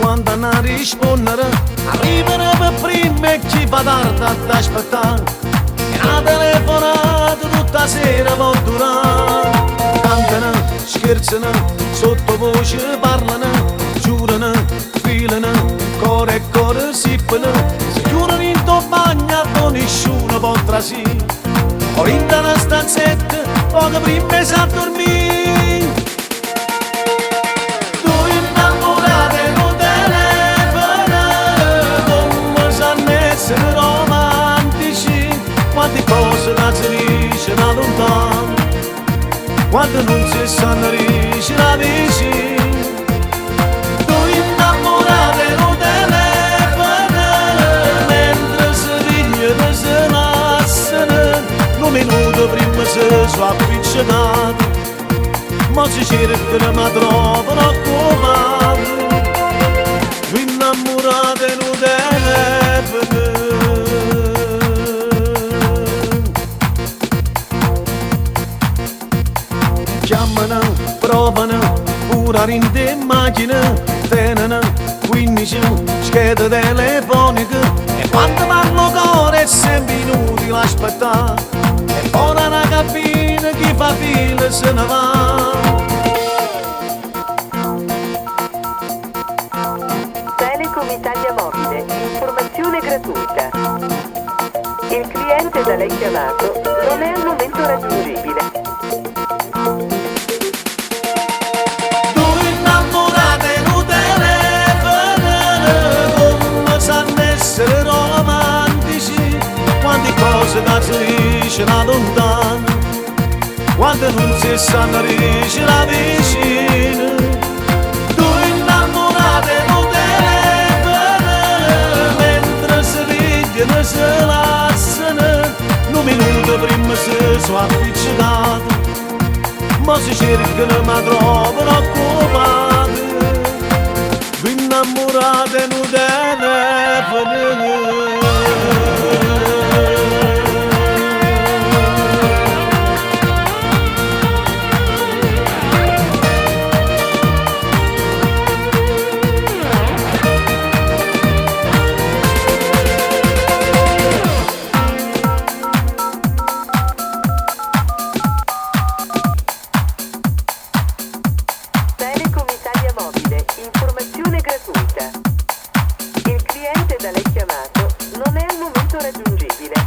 quando non rispondere, arrivano per prima e chi fa tardi ad aspettare. E una telefonata tutta sera può durare. Cantano, scherzano, sottovoce parlano, giurano, filano, core e core siffano. Si chiudono in tuo bagno, nessuno può trasì. Ho in una stanzetta, poco prima si a dormire. Tu innamorata in un telefono, come sanno essere romantici. Quante cose da si dice da lontano, quando non si sanno riuscire a vicino. Tu innamorata in un telefono, mentre si rigliono si lassano. Un minuto prima si sono appiccicato, ma si cercano ma trovano occupato. Innamorata in un telefono. Chiamano, provano, pure in macchina, tengono 15 schede telefoniche. E quando parlo cuore è sempre inutile aspettare. E poi una cabina chi fa fila se ne va. Telecom Italia Mobile, informazione gratuita. Il cliente da lei chiamato non è al momento raggiungibile. Tu innamorata in un telefono, come sanno essere romantici. Quante cose da si dice da lontano, quando non si sanno riuscire a vicino. Tu innamorata in un telefono, mentre si ridono si lassano. Un minuto prima si sono appiccicato, ma si cercano ma trovano occupati. Innamorata in un telefono. Telecom Italia Mobile, informazione gratuita. Il cliente da lei chiamato non è al momento raggiungibile.